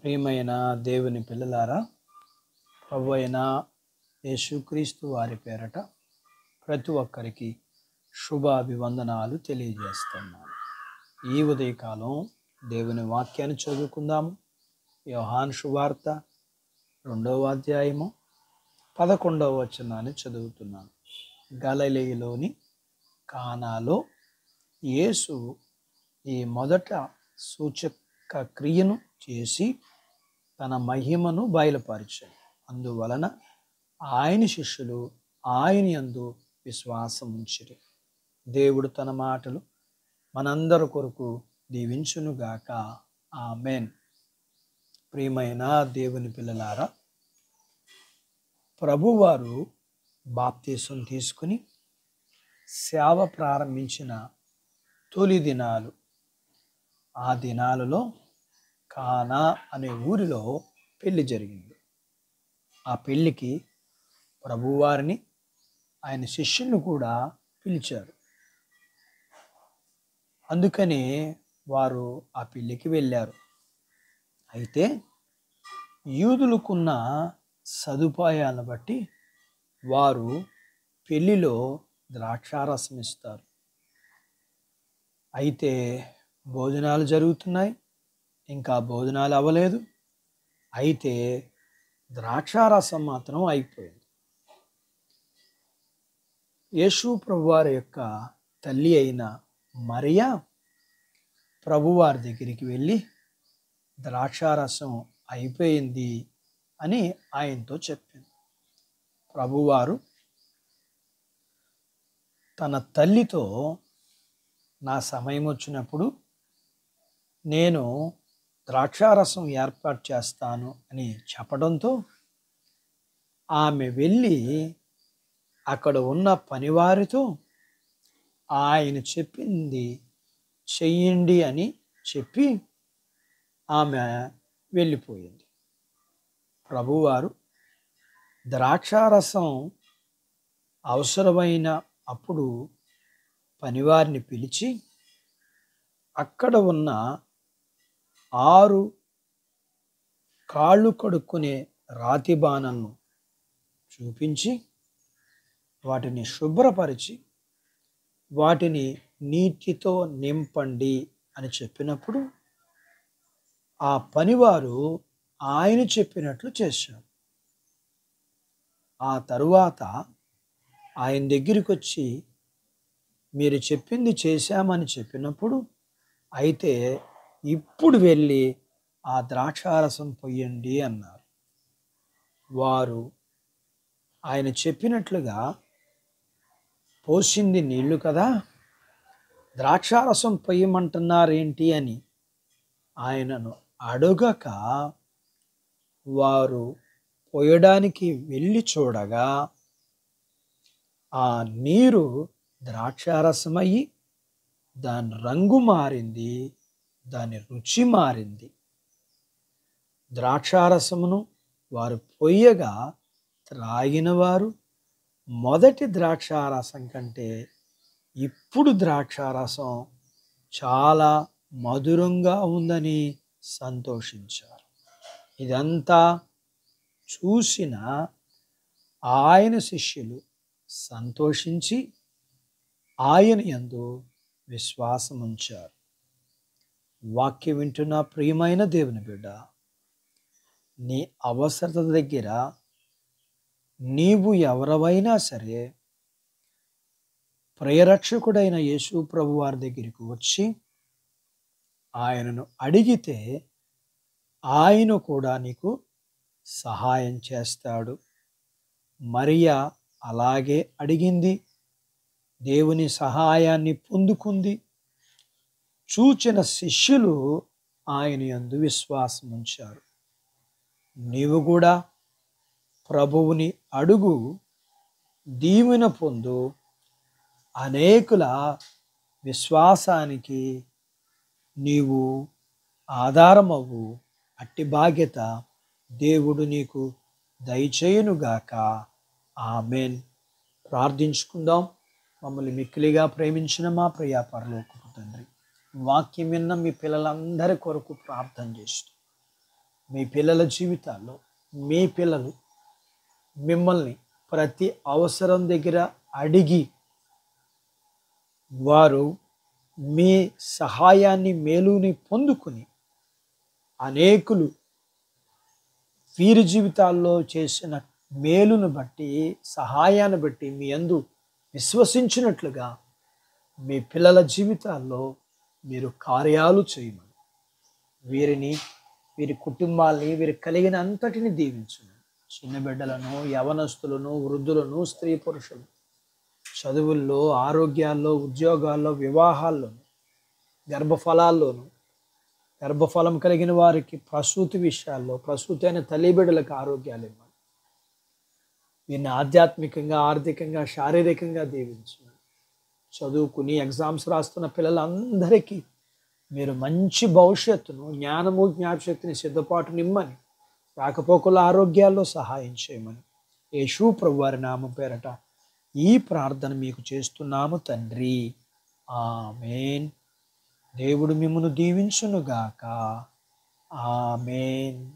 ప్రియమైన దేవుని పిల్లలారా, ప్రభు అయిన యేసుక్రీస్తు వారి పేరట ప్రతి ఒక్కరికి శుభాభివందనాలు తెలియజేస్తున్నాను. ఈ ఉదయకాలం దేవుని వాక్యాన్ని చదువుకుందాము. యోహాను సువార్త 2వ అధ్యాయము 11వ వచనాన్ని చదువుతున్నాను. గలిలయలోని కానాలో యేసు ఈ మొదట సూచక క్రియను చేసి తన మహిమను బయలుపరిచాడు. అందువలన ఆయన శిష్యులు ఆయన యందు విశ్వాసం ఉంచిరి. దేవుడు తన మాటలు మనందరి కొరకు దీవించునుగాక. ఆమేన్. ప్రియమైన దేవుని పిల్లలారా, ప్రభువారు బాప్తీసం తీసుకుని సేవ ప్రారంభించిన తొలి దినాలు, ఆ దినాలలో కానా అనే ఊరిలో పెళ్లి జరిగింది. ఆ పెళ్లికి ప్రభువారిని ఆయన శిష్యులను కూడా పిలిచారు. అందుకనే వారు ఆ పెళ్లికి వెళ్ళారు. అయితే యూదులకున్న సదుపాయాలను బట్టి వారు పెళ్లిలో ద్రాక్షారసం ఇస్తారు. అయితే భోజనాలు జరుగుతున్నాయి, ఇంకా భోజనాలు అవ్వలేదు. అయితే ద్రాక్షారసం మాత్రం అయిపోయింది. యేసు ప్రభువారి యొక్క తల్లి అయిన మరియా ప్రభువారి దగ్గరికి వెళ్ళి ద్రాక్షారసం అయిపోయింది అని ఆయనతో చెప్పింది. ప్రభువారు తన తల్లితో, నా సమయం వచ్చినప్పుడు నేను ద్రాక్షారసం ఏర్పాటు చేస్తాను అని చెప్పడంతో ఆమె వెళ్ళి అక్కడ ఉన్న పనివారితో ఆయన చెప్పింది చెయ్యండి అని చెప్పి ఆమె వెళ్ళిపోయింది. ప్రభువారు ద్రాక్షారసం అవసరమైన అప్పుడు పనివారిని పిలిచి అక్కడ ఉన్న 6 కాళ్ళు కడుక్కునే రాతి బాణలను చూపించి వాటిని శుభ్రపరిచి వాటిని నీటితో నింపండి అని చెప్పినప్పుడు ఆ పనివారు ఆయన చెప్పినట్లు చేశారు. ఆ తరువాత ఆయన దగ్గరికి వచ్చి మీరు చెప్పింది చేశామని చెప్పినప్పుడు, అయితే ఇప్పుడు వెళ్ళి ఆ ద్రాక్షారసం పొయ్యండి అన్నారు. వారు ఆయన చెప్పినట్లుగా పోసింది నీళ్లు కదా, ద్రాక్షారసం పొయ్యమంటున్నారేంటి అని ఆయనను అడగక వారు పోయడానికి వెళ్ళి చూడగా ఆ నీరు ద్రాక్షారసమయ్యి దాని రంగు మారింది, దాని రుచి మారింది. ద్రాక్షారసమును వారు పొయ్యగా త్రాగిన వారు మొదటి ద్రాక్షారసం కంటే ఇప్పుడు ద్రాక్షారసం చాలా మధురంగా ఉందని సంతోషించారు. ఇదంతా చూసిన ఆయన శిష్యులు సంతోషించి ఆయన యందు విశ్వాసం ఉంచారు. వాక్యం వింటున్న ప్రియమైన దేవుని బిడ్డ, నీ అవసరత దగ్గర నీవు ఎవరవైనా సరే ప్రియరక్షకుడైన యేసు ప్రభు వారి దగ్గరికి వచ్చి ఆయనను అడిగితే ఆయన కూడా నీకు సహాయం చేస్తాడు. మరియా అలాగే అడిగింది, దేవుని సహాయాన్ని పొందుకుంది. చూచిన శిష్యులు ఆయన యందు విశ్వాసం ఉంచారు. నీవు కూడా ప్రభువుని అడుగు, దీవెన పొందు, అనేకుల విశ్వాసానికి నీవు ఆధారమవు. అట్టి బాధ్యత దేవుడు నీకు దయచేయునుగాక. ఆమేన్. ప్రార్థించుకుందాం. మమ్మల్ని మిక్కిలిగా ప్రేమించిన మా ప్రియ పరలోకపు తండ్రి, వాక్యం విన్న మీ పిల్లలందరి కొరకు ప్రార్థన చేస్తూ మీ పిల్లల జీవితాల్లో మీ పిల్లలు మిమ్మల్ని ప్రతి అవసరం దగ్గర అడిగి వారు మీ సహాయాన్ని మేలుని పొందుకుని అనేకులు వీరి జీవితాల్లో చేసిన మేలును బట్టి సహాయాన్ని బట్టి మీ యందు విశ్వసించినట్లుగా మీ పిల్లల జీవితాల్లో మీరు కార్యాలు చేయమని వీరి కుటుంబాల్ని వీరికి కలిగిన అంతటిని దీవించండి. చిన్న బిడ్డలను, యవనస్తులను, వృద్ధులను, స్త్రీ పురుషులు చదువుల్లో, ఆరోగ్యాల్లో, ఉద్యోగాల్లో, వివాహాల్లోను, గర్భఫలాల్లోనూ, గర్భఫలం కలిగిన వారికి ప్రసూతి విషయాల్లో, ప్రసూతి అయిన తల్లి బిడ్డలకు ఆరోగ్యాలు ఇవ్వండి. వీరిని ఆధ్యాత్మికంగా, ఆర్థికంగా, శారీరకంగా దీవించండి. చదువుకుని ఎగ్జామ్స్ రాస్తున్న పిల్లలందరికీ మీరు మంచి భవిష్యత్తును, జ్ఞానము, జ్ఞాపశక్తిని సిద్ధపాటు నిమ్మని, రాకపోకల ఆరోగ్యాల్లో సహాయం చేయమని యేసు ప్రభువారి నామం పేరట ఈ ప్రార్థన మీకు చేస్తున్నాము తండ్రి. ఆమేన్. దేవుడు మిమ్మును దీవించునుగాక. ఆమేన్.